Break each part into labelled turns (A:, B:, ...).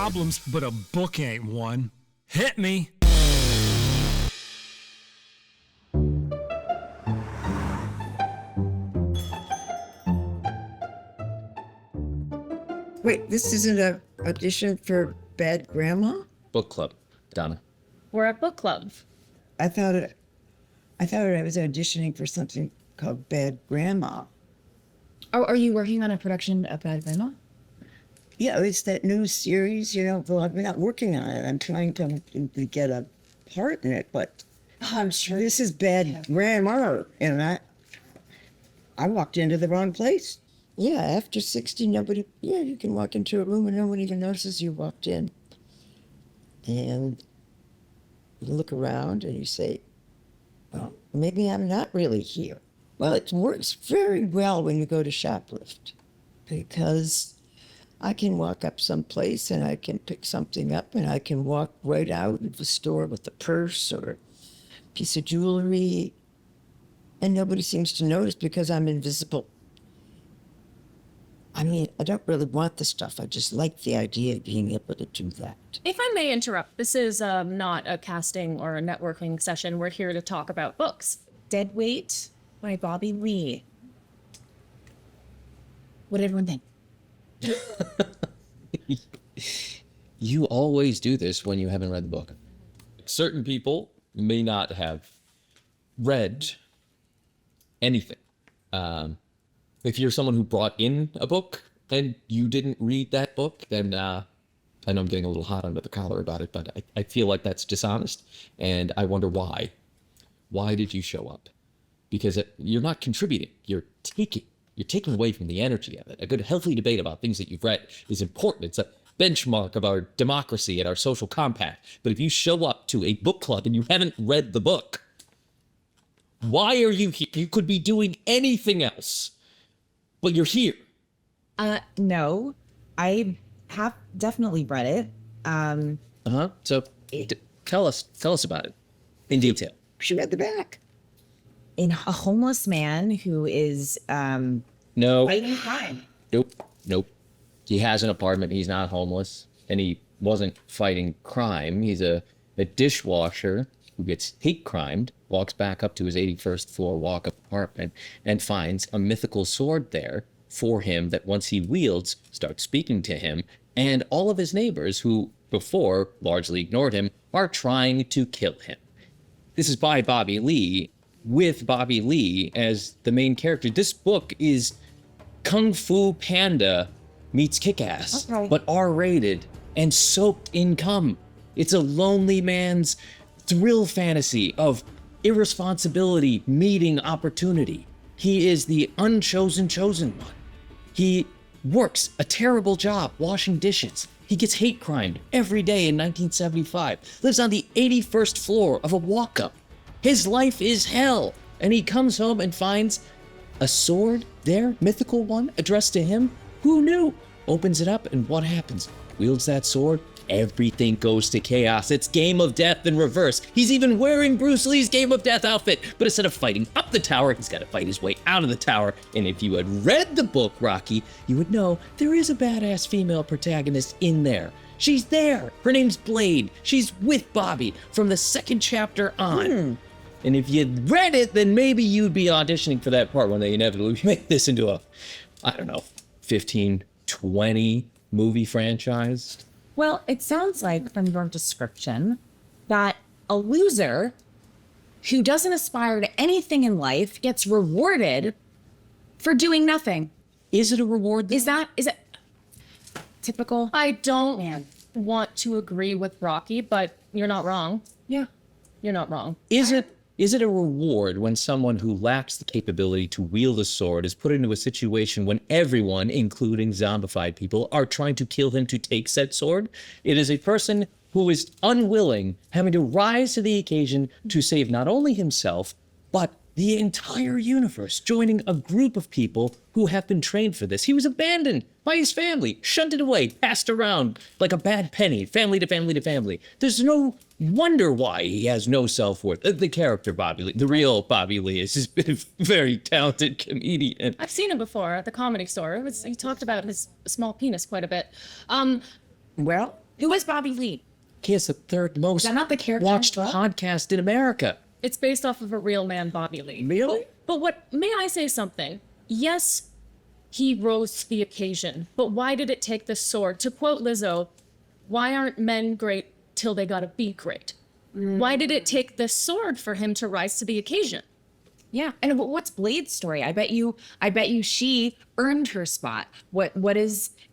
A: problems, but a book ain't one. Hit me.
B: Wait, this isn't an audition for Bad Grandma?
C: Book club, Donna.
D: We're at book club.
B: I thought I was auditioning for something called Bad Grandma.
D: Oh, are you working on a production of Bad Grandma?
B: Yeah, it's that new series, well, I'm not working on it. I'm trying to get a part in it, but I'm sure this is Bad Grandma. And I walked into the wrong place. Yeah, after 60, you can walk into a room and no one even notices you walked in. And you look around and you say, well, maybe I'm not really here. Well, it works very well when you go to shoplift, because I can walk up someplace and I can pick something up and I can walk right out of the store with a purse or a piece of jewelry, and nobody seems to notice because I'm invisible. I mean, I don't really want the stuff. I just like the idea of being able to do that.
D: If I may interrupt, this is not a casting or a networking session. We're here to talk about books. Deadweight by Bobby Lee. What did everyone think?
C: You always do this when you haven't read the book. Certain people may not have read anything. If you're someone who brought in a book and you didn't read that book, then I know I'm getting a little hot under the collar about it, but I feel like that's dishonest, and I wonder why. Why did you show up? Because you're not contributing, you're taking away from the energy of it. A good, healthy debate about things that you've read is important. It's a benchmark of our democracy and our social compact. But if you show up to a book club and you haven't read the book, why are you here? You could be doing anything else, but you're here.
E: No, I have definitely read it.
C: So tell us about it in detail.
B: She read the back.
E: In a homeless man who is
C: No.
E: fighting crime.
C: Nope. He has an apartment. He's not homeless, and he wasn't fighting crime. He's a dishwasher who gets hate crimed, walks back up to his 81st floor walk-up apartment, and finds a mythical sword there for him that once he wields, starts speaking to him, and all of his neighbors who before largely ignored him are trying to kill him. This is by Bobby Lee, with Bobby Lee as the main character. This book is Kung Fu Panda meets Kick-Ass, but R-rated and soaked in cum. It's a lonely man's thrill fantasy of irresponsibility meeting opportunity. He is the unchosen chosen one. He works a terrible job washing dishes. He gets hate crimed every day in 1975, lives on the 81st floor of a walk-up. His life is hell, and he comes home and finds a sword there, mythical one, addressed to him. Who knew? Opens it up, and what happens? Wields that sword, everything goes to chaos. It's Game of Death in reverse. He's even wearing Bruce Lee's Game of Death outfit, but instead of fighting up the tower, he's got to fight his way out of the tower. And if you had read the book, Rocky, you would know there is a badass female protagonist in there. She's there. Her name's Blade. She's with Bobby from the second chapter on. And if you'd read it, then maybe you'd be auditioning for that part when they inevitably make this into a, 15, 20 movie franchise.
E: Well, it sounds like from your description that a loser who doesn't aspire to anything in life gets rewarded for doing nothing.
C: Is it a reward?
E: Is it typical?
D: I don't want to agree with Rocky, but you're not wrong.
E: Yeah.
D: You're not wrong.
C: Is it a reward when someone who lacks the capability to wield a sword is put into a situation when everyone, including zombified people, are trying to kill him to take said sword? It is a person who is unwilling, having to rise to the occasion to save not only himself, but the entire universe, joining a group of people who have been trained for this. He was abandoned by his family, shunted away, passed around like a bad penny, family to family to family. There's no wonder why he has no self-worth. The character Bobby Lee, the real Bobby Lee, is just a very talented comedian.
D: I've seen him before at the Comedy Store. He talked about his small penis quite a bit.
B: Well,
E: Who is Bobby Lee?
C: He has the third most
E: that not the character
C: watched
E: in the book?
C: podcast in America.
D: It's based off of a real man, Bobby Lee.
C: Really?
D: But what, may I say something? Yes, he rose to the occasion, but why did it take the sword? To quote Lizzo, why aren't men great till they gotta be great? Why did it take the sword for him to rise to the occasion?
E: Yeah. And what's Blade's story? I bet you she earned her spot.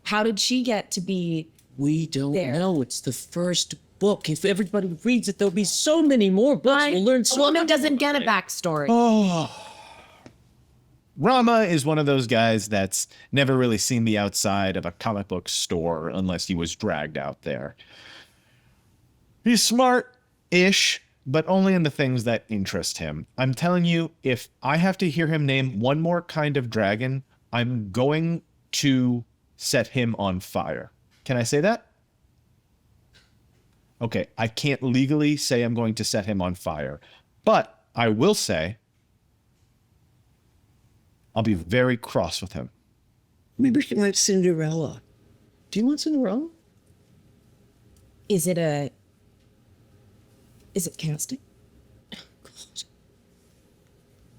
E: How did she get to be
C: We don't
E: there?
C: know. It's the first book. If everybody reads it, there'll be so many more books. We'll learn
E: A
C: so
E: woman
C: much.
E: doesn't get a backstory.
F: Rama is one of those guys that's never really seen the outside of a comic book store unless he was dragged out there. He's smart-ish, but only in the things that interest him. I'm telling you, if I have to hear him name one more kind of dragon, I'm going to set him on fire. Can I say that? Okay, I can't legally say I'm going to set him on fire, but I will say I'll be very cross with him.
B: Maybe she wants Cinderella.
C: Do you want Cinderella?
E: Is it casting?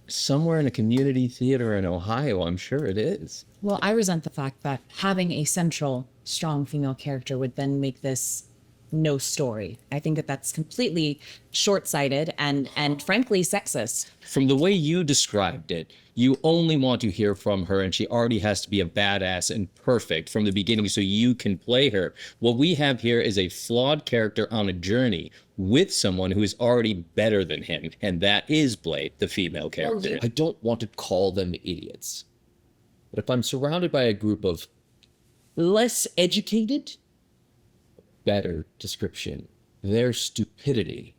C: Somewhere in a community theater in Ohio, I'm sure it is.
E: Well, I resent the fact that having a central, strong female character would then make this no story. I think that that's completely short-sighted and frankly sexist.
C: From the way you described it, you only want to hear from her, and she already has to be a badass and perfect from the beginning so you can play her. What we have here is a flawed character on a journey with someone who is already better than him, and that is Blade, the female character. I don't want to call them idiots, but if I'm surrounded by a group of less educated, better description, their stupidity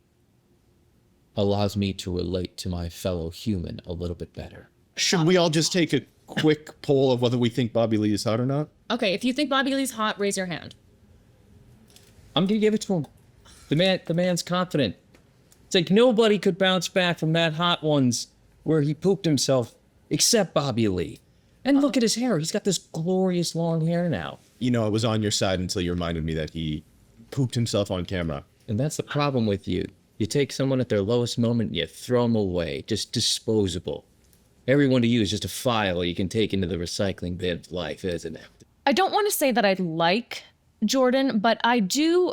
C: allows me to relate to my fellow human a little bit better.
F: Should we all just take a quick poll of whether we think Bobby Lee is hot or not?
D: Okay, if you think Bobby Lee's hot, raise your hand.
C: I'm gonna give it to him. The man's confident. It's like nobody could bounce back from that Hot Ones where he pooped himself except Bobby Lee. And look at his hair. He's got this glorious long hair now.
F: You know, I was on your side until you reminded me that he pooped himself on camera.
C: And that's the problem with you. You take someone at their lowest moment and you throw them away. Just disposable. Everyone to you is just a file you can take into the recycling bin of life, isn't it?
D: I don't want to say that I like Jordan, but I do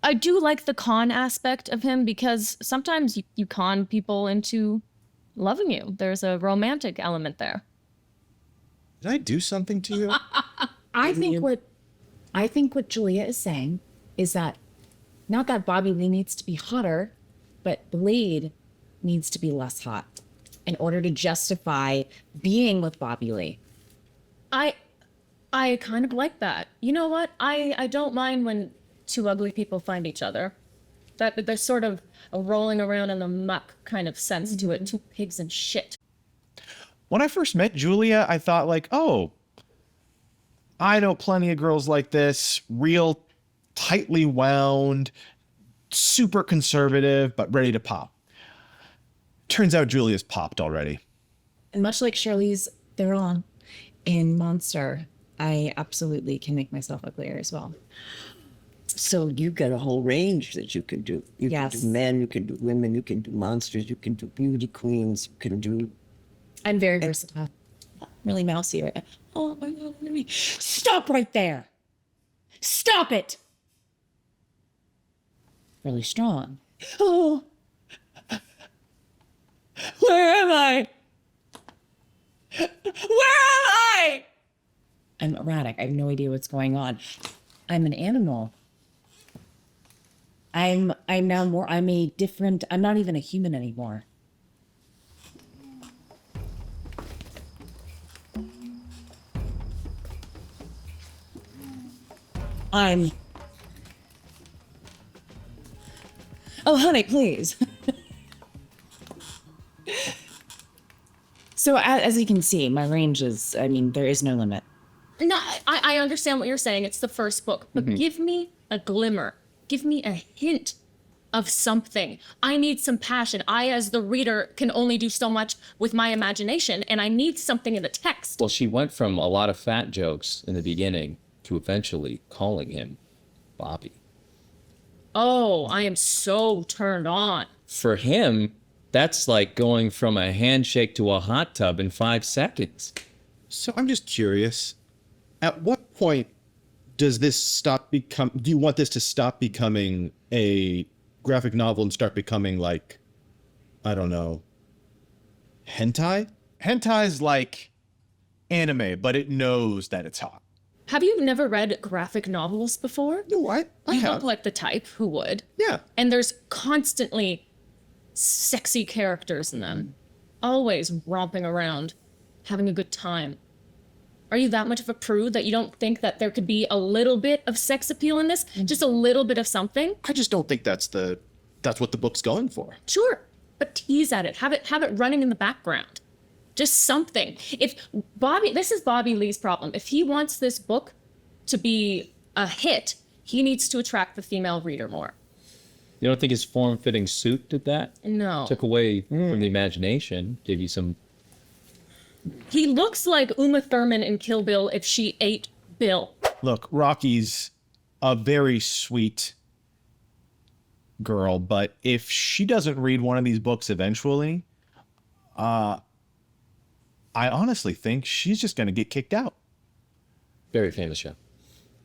D: like the con aspect of him because sometimes you con people into loving you. There's a romantic element there.
F: Did I do something to you?
E: I think what Julia is saying is that not that Bobby Lee needs to be hotter, but Blade needs to be less hot in order to justify being with Bobby Lee.
D: I kind of like that. You know what? I don't mind when two ugly people find each other. That there's sort of a rolling around in the muck kind of sense to it. Two pigs and shit.
F: When I first met Julia, I thought like, oh, I know plenty of girls like this, real tightly wound, super conservative, but ready to pop. Turns out Julia's popped already.
E: And much like Charlize Theron in Monster, I absolutely can make myself uglier as well.
B: So you've got a whole range that you can do. You
E: Yes.
B: can do men, you can do women, you can do monsters, you can do beauty queens, you can do...
E: I'm very versatile. Really mousy right now. Oh my God, let me stop right there. Stop it. Really strong. Oh, where am I? Where am I? I'm erratic. I have no idea what's going on. I'm an animal. I'm not even a human anymore. Oh, honey, please. So as you can see, my range is, there is no limit.
D: No, I understand what you're saying. It's the first book, but give me a glimmer. Give me a hint of something. I need some passion. I, as the reader, can only do so much with my imagination, and I need something in the text.
C: Well, she went from a lot of fat jokes in the beginning to eventually calling him Bobby.
D: Oh, I am so turned on.
C: For him, that's like going from a handshake to a hot tub in 5 seconds.
G: So I'm just curious, at what point does this stop do you want this to stop becoming a graphic novel and start becoming like, I don't know, hentai?
F: Hentai's like anime, but it knows that it's hot.
D: Have you never read graphic novels before?
G: No, I
D: You
G: have.
D: look like the type who would.
G: Yeah.
D: And there's constantly sexy characters in them, always romping around, having a good time. Are you that much of a prude that you don't think that there could be a little bit of sex appeal in this? Just a little bit of something?
G: I just don't think that's what the book's going for.
D: Sure, but tease at it. Have it running in the background. Just something. This is Bobby Lee's problem. If he wants this book to be a hit, he needs to attract the female reader more.
C: You don't think his form-fitting suit did that?
D: No.
C: Took away from the imagination, gave you some...
D: He looks like Uma Thurman in Kill Bill if she ate Bill.
F: Look, Rocky's a very sweet girl, but if she doesn't read one of these books eventually, I honestly think she's just going to get kicked out.
C: Very famous show.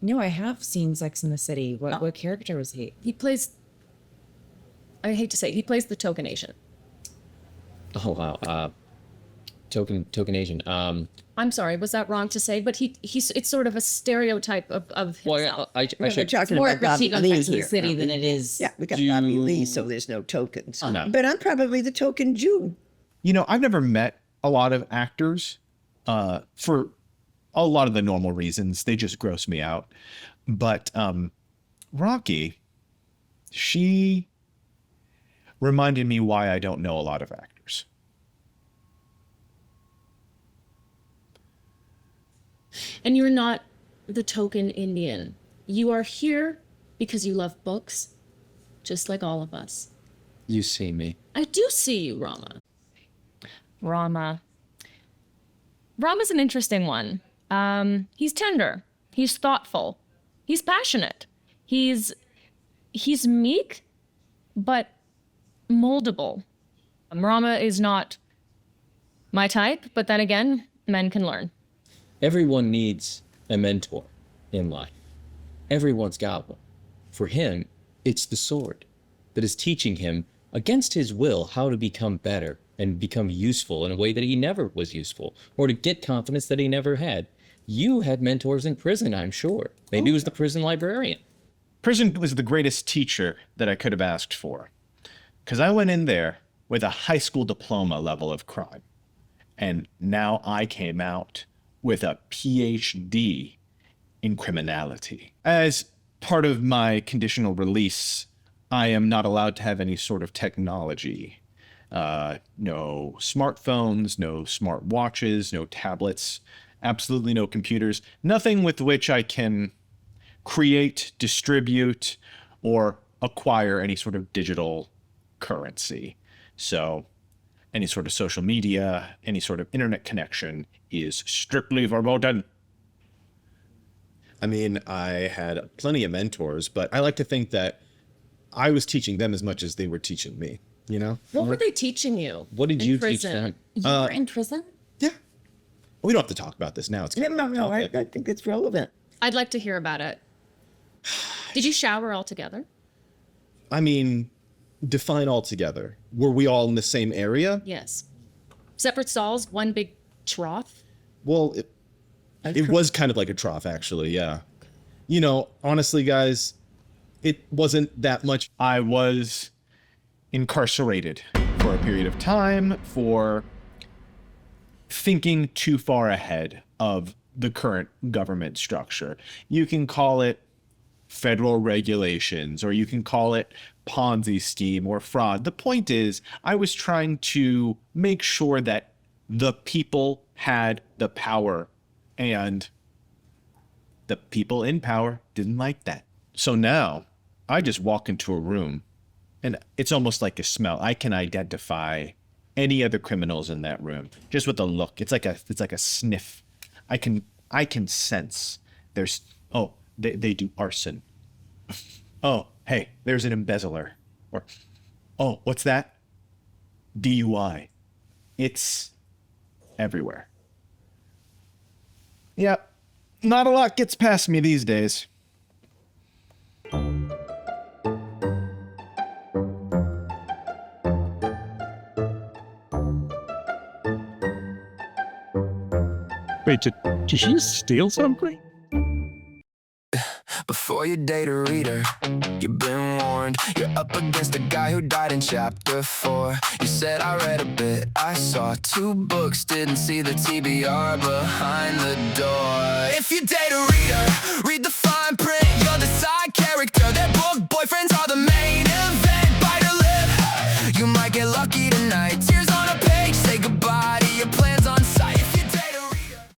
E: No, I have seen Sex in the City. What character was he?
D: He plays, I hate to say it, he plays the token Asian.
C: Oh, wow. Token Asian.
D: I'm sorry, was that wrong to say? But it's sort of a stereotype of himself.
C: Well, I
B: We're
C: should...
B: talking
E: More
B: about Bobby
E: critique on
B: Lee
E: Sex in the
B: here.
E: City than it is.
B: Yeah, we got
C: Do
B: Bobby
C: you-
B: Lee, so there's no tokens.
C: No.
B: But I'm probably the token Jew.
F: You know, I've never met a lot of actors for a lot of the normal reasons. They just gross me out. But Rocky, she reminded me why I don't know a lot of actors.
D: And you're not the token Indian. You are here because you love books, just like all of us.
C: You see me.
D: I do see you, Rama. Rama's an interesting one. He's tender. He's thoughtful. He's passionate. He's meek, but moldable. Rama is not my type, but then again, men can learn.
C: Everyone needs a mentor in life. Everyone's got one. For him, it's the sword that is teaching him, against his will, how to become better and become useful in a way that he never was useful, or to get confidence that he never had. You had mentors in prison, I'm sure. Maybe it was the prison librarian.
F: Prison was the greatest teacher that I could have asked for. Because I went in there with a high school diploma level of crime. And now I came out with a PhD in criminality. As part of my conditional release, I am not allowed to have any sort of technology. No smartphones, no smart watches, no tablets, absolutely no computers, nothing with which I can create, distribute, or acquire any sort of digital currency. So any sort of social media, any sort of internet connection is strictly verboten.
G: I mean, I had plenty of mentors, but I like to think that I was teaching them as much as they were teaching me, you know?
D: What were they teaching you?
C: What did
D: in
C: you
D: prison?
C: teach them?
E: You were in prison?
G: Yeah. We don't have to talk about this now. It's
B: No, I think it's relevant.
D: I'd like to hear about it. Did you shower all together?
G: I mean, define altogether. Were we all in the same area?
D: Yes. Separate stalls, one big trough?
G: Well, it was kind of like a trough, actually, yeah. You know, honestly, guys, it wasn't that much.
F: I was incarcerated for a period of time for thinking too far ahead of the current government structure. You can call it federal regulations, or you can call it Ponzi scheme or fraud. The point is, I was trying to make sure that the people had the power, and the people in power didn't like that. So now I just walk into a room and it's almost like a smell. I can identify any other criminals in that room just with a look. It's like a sniff. I can sense they do arson. Oh, hey, there's an embezzler. Or, oh, what's that? DUI. It's everywhere. Yep, not a lot gets past me these days.
A: Wait, did you steal something?
H: Before you date a reader, you've been warned. You're up against a guy who died in chapter 4. You said, I read a bit, I saw 2 books, didn't see the TBR behind the door. If you date a reader, read the fine print. You're the side character, their book